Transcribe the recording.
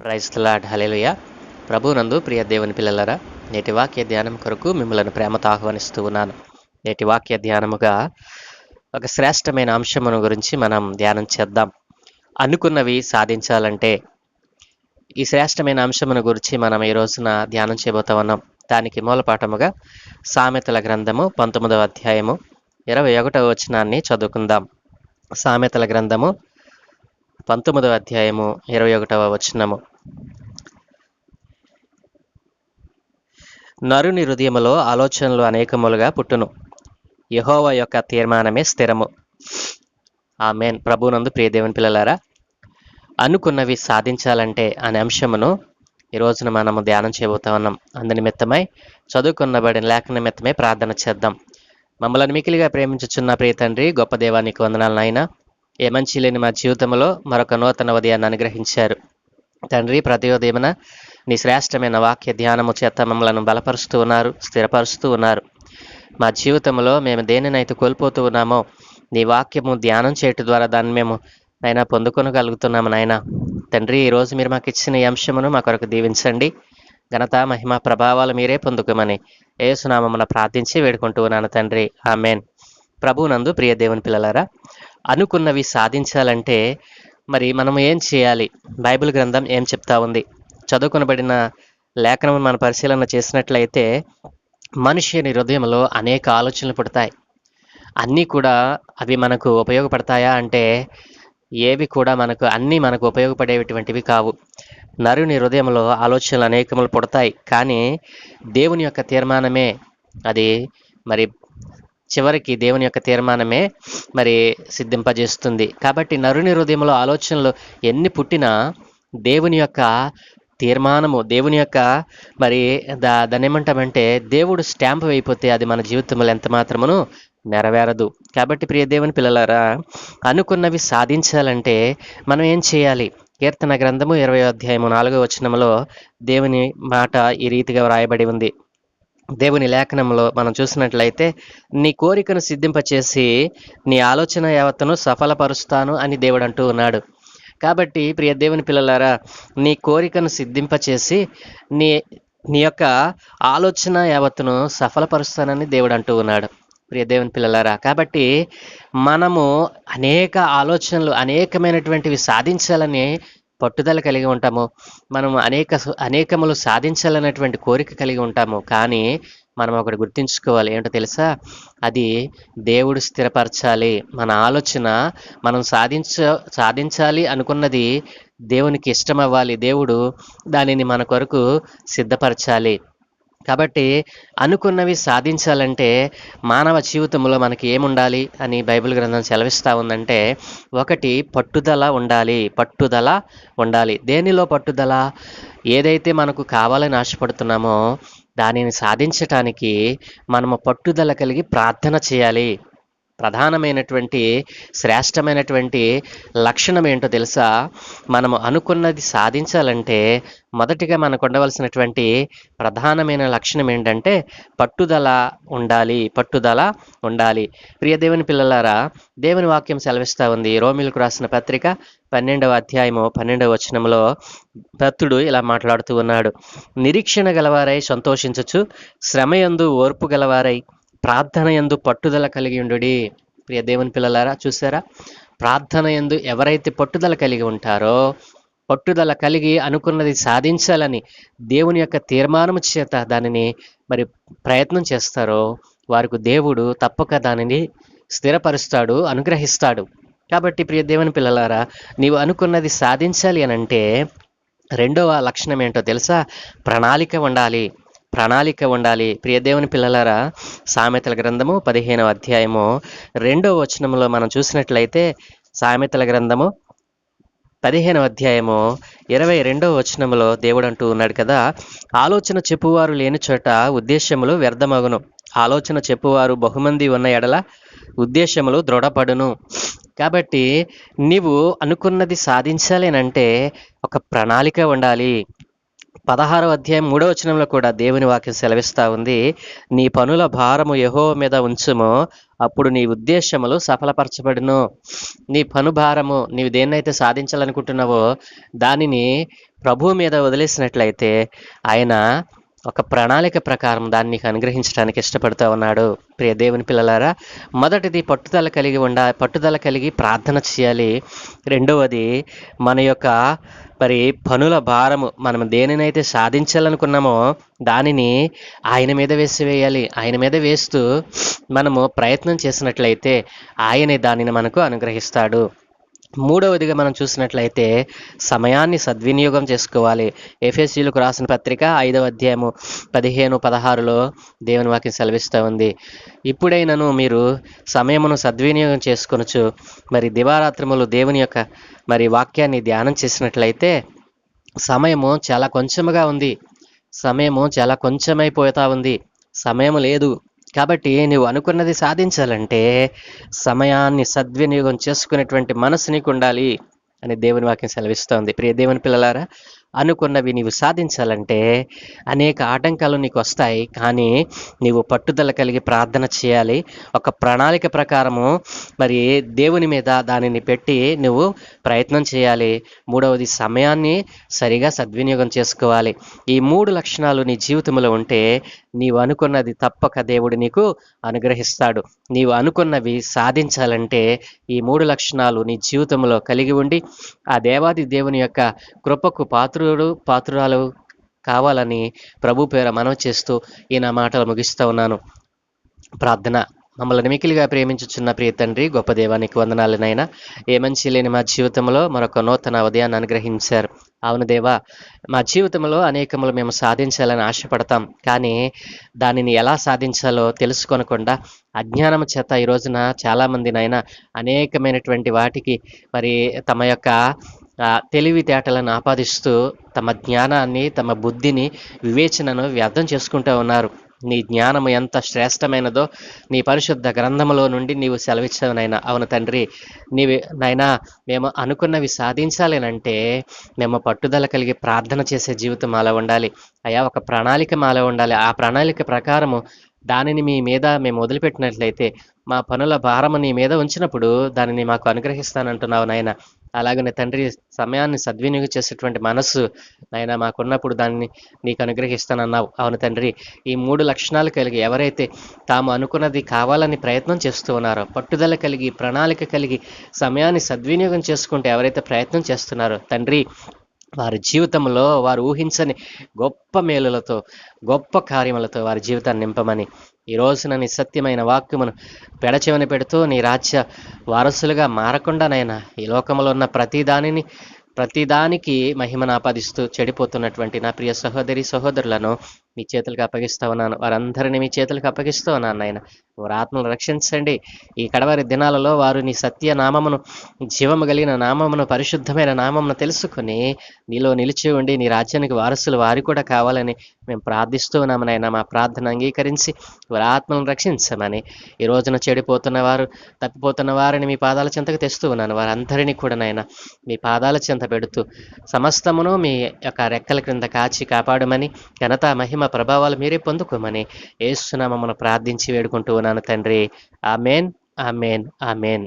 Praise the lord. హల్లెలూయా. ప్రభువునందు ప్రియ దేవుని పిల్లలారా, నేటి వాక్య ధ్యానం కొరకు మిమ్మల్ని ప్రేమతో ఆహ్వానిస్తూ ఉన్నాను. నేటి వాక్య ధ్యానముగా ఒక శ్రేష్టమైన అంశమును గురించి మనం ధ్యానం చేద్దాం. అనుకున్నవి సాధించాలంటే ఈ శ్రేష్టమైన అంశమును గురించి మనం ఈ రోజున ధ్యానం చేయబోతా ఉన్నాం. దానికి మూలపాఠముగా సామెతల గ్రంథము 19వ అధ్యాయము 21వ వచనాన్ని చదువుకుందాం. సామెతల గ్రంథము 19వ అధ్యాయము 21వ వచనము. నరుని హృదయములో ఆలోచనలు అనేకములుగా పుట్టును, యెహోవా యొక్క తీర్మానమే స్థిరము. ఆమేన్. ప్రభువునందు ప్రియ దేవుని పిల్లలారా, అనుకున్నవి సాధించాలంటే అనే అంశమును ఈ రోజున మనము ధ్యానం చేయబోతా ఉన్నాం. అందు నిమిత్తమై చదువుకున్నబడిన లేఖన నిమిత్తమై ప్రార్థన చేద్దాం. మమ్మల్ని మికిలిగా ప్రేమించుచున్న ప్రియ తండ్రి, గొప్ప దేవానికి వందనాలు నాయన. ఏ మంచి లేని మా జీవితంలో మరొక నూతన ఉదయాన్ని అనుగ్రహించారు తండ్రి. ప్రతి ఉదయమున నీ శ్రేష్టమైన వాక్య ధ్యానము చేత మమ్మలను బలపరుస్తూ ఉన్నారు, స్థిరపరుస్తూ ఉన్నారు. మా జీవితంలో మేము దేనినైతే కోల్పోతూ ఉన్నామో నీ వాక్యము ధ్యానం చేయటం ద్వారా దాన్ని మేము నాయన పొందుకొనగలుగుతున్నాము నాయన. తండ్రి, ఈరోజు మీరు మాకు ఇచ్చిన ఈ అంశమును మా కొరకు దీవించండి. ఘనత మహిమ ప్రభావాలు మీరే పొందుకోమని యేసునామమున ప్రార్థించి వేడుకుంటూ ఉన్నాను తండ్రి. ఆమేన్. ప్రభువునందు ప్రియ దేవుని పిల్లలారా, అనుకున్నవి సాధించాలంటే మరి మనం ఏం చేయాలి? బైబిల్ గ్రంథం ఏం చెప్తా ఉంది? చదువుకొనబడిన లేఖనం మన పరిశీలన చేసినట్లయితే మనుష్యుని హృదయంలో అనేక ఆలోచనలు పుడతాయి. అన్నీ కూడా అవి మనకు ఉపయోగపడతాయా అంటే ఏవి కూడా మనకు ఉపయోగపడేటువంటివి కావు. నరుని హృదయంలో ఆలోచనలు అనేకములు పుడతాయి, కానీ దేవుని యొక్క తీర్మానమే అది మరి చివరికి దేవుని యొక్క తీర్మానమే మరి సిద్ధింపజేస్తుంది. కాబట్టి నరుని హృదయంలో ఆలోచనలు ఎన్ని పుట్టినా దేవుని యొక్క తీర్మానము, దేవుని యొక్క మరి దాన్ని ఏమంటామంటే దేవుడు స్టాంప్ అయిపోతే అది మన జీవితంలో ఎంత మాత్రమును నెరవేరదు. కాబట్టి ప్రియ దేవుని పిల్లలారా, అనుకున్నవి సాధించాలంటే మనం ఏం చేయాలి? కీర్తన గ్రంథము 20వ అధ్యాయము 4వ వచనంలో దేవుని మాట ఈ రీతిగా వ్రాయబడి ఉంది. దేవుని లేఖనంలో మనం చూసినట్లయితే, నీ కోరికను సిద్ధింపచేసి నీ ఆలోచన యావత్తును సఫలపరుస్తాను అని దేవుడు అంటూ ఉన్నాడు. కాబట్టి ప్రియ దేవుని పిల్లలారా, నీ కోరికను సిద్ధింపచేసి నీ నీ యొక్క ఆలోచన యావత్తును సఫలపరుస్తానని దేవుడు అంటూ ఉన్నాడు. ప్రియ దేవుని పిల్లలారా, కాబట్టి మనము అనేక ఆలోచనలు, అనేకమైనటువంటివి సాధించాలని పట్టుదల కలిగి ఉంటాము. మనము అనేకములు సాధించాలనేటువంటి కోరిక కలిగి ఉంటాము. కానీ మనం ఒకటి గుర్తుంచుకోవాలి. ఏంటో తెలుసా? అది దేవుడు స్థిరపరచాలి. మన ఆలోచన మనం సాధించాలి అనుకున్నది దేవునికి ఇష్టమవ్వాలి. దేవుడు దానిని మన కొరకు సిద్ధపరచాలి. కాబట్టి అనుకున్నవి సాధించాలంటే మానవ జీవితంలో మనకి ఏముండాలి అని బైబిల్ గ్రంథం సెలవిస్తూ ఉందంటే, ఒకటి పట్టుదల ఉండాలి. దేనిలో పట్టుదల? ఏదైతే మనకు కావాలని ఆశపడుతున్నామో దానిని సాధించటానికి మనము పట్టుదల కలిగి ప్రార్థన చేయాలి. ప్రధానమైనటువంటి శ్రేష్టమైనటువంటి లక్షణం ఏంటో తెలుసా? మనము అనుకున్నది సాధించాలంటే మొదటిగా మనకు ఉండవలసినటువంటి ప్రధానమైన లక్షణం ఏంటంటే పట్టుదల ఉండాలి. ప్రియ దేవుని పిల్లలారా, దేవుని వాక్యం సెలవిస్తూ ఉంది. రోమీయులకు రాసిన పత్రిక 12వ అధ్యాయము 12వ వచనంలో భక్తుడు ఇలా మాట్లాడుతూ ఉన్నాడు. నిరీక్షణ గలవారై సంతోషించుచు, శ్రమయందు ఓర్పు గలవారై, ప్రార్థన యందు పట్టుదల కలిగి ఉండుడి. ప్రియ దేవుని పిల్లలారా, చూసారా? ప్రార్థన యందు ఎవరైతే పట్టుదల కలిగి ఉంటారో, పట్టుదల కలిగి అనుకున్నది సాధించాలని దేవుని యొక్క తీర్మానము చేత దానిని మరి ప్రయత్నం చేస్తారో వారికి దేవుడు తప్పక దానిని స్థిరపరుస్తాడు, అనుగ్రహిస్తాడు. కాబట్టి ప్రియ దేవుని పిల్లలారా, నీవు అనుకున్నది సాధించాలి అనంటే రెండవ లక్షణం ఏంటో తెలుసా? ప్రణాళిక ఉండాలి. ప్రియ దేవుని పిల్లలారా, సామెతల గ్రంథము 15వ అధ్యాయము 2వ వచనంలో మనం చూసినట్లయితే, సామెతల గ్రంథము 15వ అధ్యాయము 22వ వచనంలో దేవుడు అంటూ ఉన్నాడు కదా, ఆలోచన చెప్పువారు లేని చోట ఉద్దేశములు వ్యర్థమగును, ఆలోచన చెప్పువారు బహుమంది ఉన్న ఎడల ఉద్దేశములు దృఢపడును. కాబట్టి నీవు అనుకున్నది సాధించాలి అంటే ఒక ప్రణాళిక ఉండాలి. 16వ అధ్యాయం 3వ వచనంలో కూడా దేవుని వాక్యం సెలవిస్తూ ఉంది. నీ పనుల భారము యెహోవా మీద ఉంచుము, అప్పుడు నీ ఉద్దేశములు సఫలపరచబడును. నీ పను భారము, నీవు దేన్నైతే సాధించాలనుకుంటున్నావో దానిని ప్రభువు మీద వదిలేసినట్లయితే ఆయన ఒక ప్రణాళిక ప్రకారం దాన్ని నీకు అనుగ్రహించడానికి ఇష్టపడుతూ ఉన్నాడు. ప్రియ దేవుని పిల్లలారా, మొదటిది పట్టుదల కలిగి ప్రార్థన చేయాలి. రెండవది మన యొక్క పనుల భారము, మనం దేనినైతే సాధించాలనుకున్నామో దానిని ఆయన మీద వేసివేయాలి. ఆయన మీద వేస్తూ మనము ప్రయత్నం చేసినట్లయితే ఆయనే దానిని మనకు అనుగ్రహిస్తాడు. మూడవదిగా మనం చూసినట్లయితే సమయాన్ని సద్వినియోగం చేసుకోవాలి. ఎఫెసీయులకు రాసిన పత్రిక 5వ అధ్యాయము 15-16లో దేవుని వాక్యం సెలవిస్తూ ఉంది. ఇప్పుడైనను మీరు సమయమును సద్వినియోగం చేసుకొనొచ్చు దివారాత్రములు దేవుని యొక్క వాక్యాన్ని ధ్యానం చేసినట్లయితే సమయము చాలా కొంచెముగా ఉంది. సమయము చాలా కొంచెమైపోతా ఉంది. సమయం లేదు. కాబట్టి నువ్వు అనుకున్నది సాధించాలంటే సమయాన్ని సద్వినియోగం చేసుకునేటువంటి మనసు నీకు ఉండాలి అని దేవుని వాక్యం సెలవిస్తోంది. ప్రియ దేవుని పిల్లలారా, అనుకున్నవి నీవు సాధించాలంటే అనేక ఆటంకాలు నీకు వస్తాయి. కానీ నీవు పట్టుదల కలిగి ప్రార్థన చేయాలి. ఒక ప్రణాళిక ప్రకారము దేవుని మీద దానిని పెట్టి నువ్వు ప్రయత్నం చేయాలి. మూడవది సమయాన్ని సరిగా సద్వినియోగం చేసుకోవాలి. ఈ 3 లక్షణాలు నీ జీవితంలో ఉంటే నీవు అనుకున్నది తప్పక దేవుడు నీకు అనుగ్రహిస్తాడు. నీవు అనుకున్నవి సాధించాలంటే ఈ 3 లక్షణాలు నీ జీవితంలో కలిగి ఉండి ఆ దేవాది దేవుని యొక్క కృపకు పాత్రురాలు కావాలని ప్రభు పేర మనవి చేస్తూ ఈ నా మాటలు ముగిస్తూ ఉన్నాను. ప్రార్థన. మమ్మల్ని మికిలిగా ప్రేమించుచున్న ప్రియ తండ్రి, గొప్ప దేవానికి వందనాలనైనా. ఏ మంచి లేని మా జీవితంలో మరొక నూతన ఉదయాన్ని అనుగ్రహించారు. అవును దేవా, మా జీవితంలో అనేకములు మేము సాధించాలని ఆశపడతాం. కానీ దానిని ఎలా సాధించాలో తెలుసుకొనకుండా అజ్ఞానం చేత ఈ రోజున చాలామందినైనా అనేకమైనటువంటి వాటికి తమ యొక్క తెలివితేటలను ఆపాదిస్తూ తమ జ్ఞానాన్ని, తమ బుద్ధిని, వివేచనను వ్యర్థం చేసుకుంటూ ఉన్నారు. నీ జ్ఞానము ఎంత శ్రేష్టమైనదో నీ పరిశుద్ధ గ్రంథములో నుండి నీవు సెలవిచ్చావు నాయన. అవును తండ్రి, నాయనా, మేము అనుకున్నవి సాధించాలేనంటే మేము పట్టుదల కలిగి ప్రార్థన చేసే జీవితం అలా ఉండాలి అయ్యా. ఒక ప్రణాళిక మాలో ఉండాలి. ఆ ప్రణాళిక ప్రకారము దానిని మీ మీద మేము వదిలిపెట్టినట్లయితే మా పనుల భారము నీ మీద ఉంచినప్పుడు దానిని మాకు అనుగ్రహిస్తానంటున్నావు నాయన. అలాగనే తండ్రి, సమయాన్ని సద్వినియోగం చేసేటువంటి మనస్సు నాయన మాకున్నప్పుడు దాన్ని నీకు అనుగ్రహిస్తానన్నావు. అవును తండ్రి, ఈ 3 లక్షణాలు కలిగి ఎవరైతే తాము అనుకున్నది కావాలని ప్రయత్నం చేస్తూ ఉన్నారో, పట్టుదల కలిగి ప్రణాళిక కలిగి సమయాన్ని సద్వినియోగం చేసుకుంటే ఎవరైతే ప్రయత్నం చేస్తున్నారో తండ్రి, వారి జీవితంలో వారు ఊహించని గొప్ప మేలులతో, గొప్ప కార్యములతో వారి జీవితాన్ని నింపమని ఈ రోజున నీ సత్యమైన వాక్యమును పెడచెవిన పెడుతూ నీ రాజ్య వారసులుగా మారకుండానైనా ఈ లోకంలో ఉన్న ప్రతిదానికి మహిమను ఆపాదిస్తూ చెడిపోతున్నటువంటి నా ప్రియ సహోదరి సహోదరులను మీ చేతులకు అప్పగిస్తా ఉన్నాను. వారందరినీ మీ చేతులకు అప్పగిస్తూ ఉన్నాను నాయన. వారి ఆత్మను రక్షించండి. ఈ కడవరి దినాలలో వారు నీ సత్య నామమును, జీవము కలిగిన నామమును, పరిశుద్ధమైన నామమును తెలుసుకుని నీలో నిలిచి ఉండి నీ రాజ్యానికి వారసులు వారు కూడా కావాలని మేము ప్రార్థిస్తూ ఉన్నాము నాయన. మా ప్రార్థన అంగీకరించి వారి ఆత్మలను రక్షించమని ఈ రోజున చెడిపోతున్న వారు, తప్పిపోతున్న వారిని మీ పాదాల చెంతకు తెస్తూ ఉన్నాను. వారందరినీ కూడా నాయన మీ పాదాల చెంత పెడుతూ సమస్తమును మీ యొక్క రెక్కల క్రింద కాచి కాపాడమని, ఘనత, మహిమ, ప్రభావాలు మీరే పొందుకోమని యేసు నామమున ప్రార్థించి వేడుకుంటూ ఉన్నాను తండ్రి. ఆమేన్, ఆమేన్, ఆమేన్.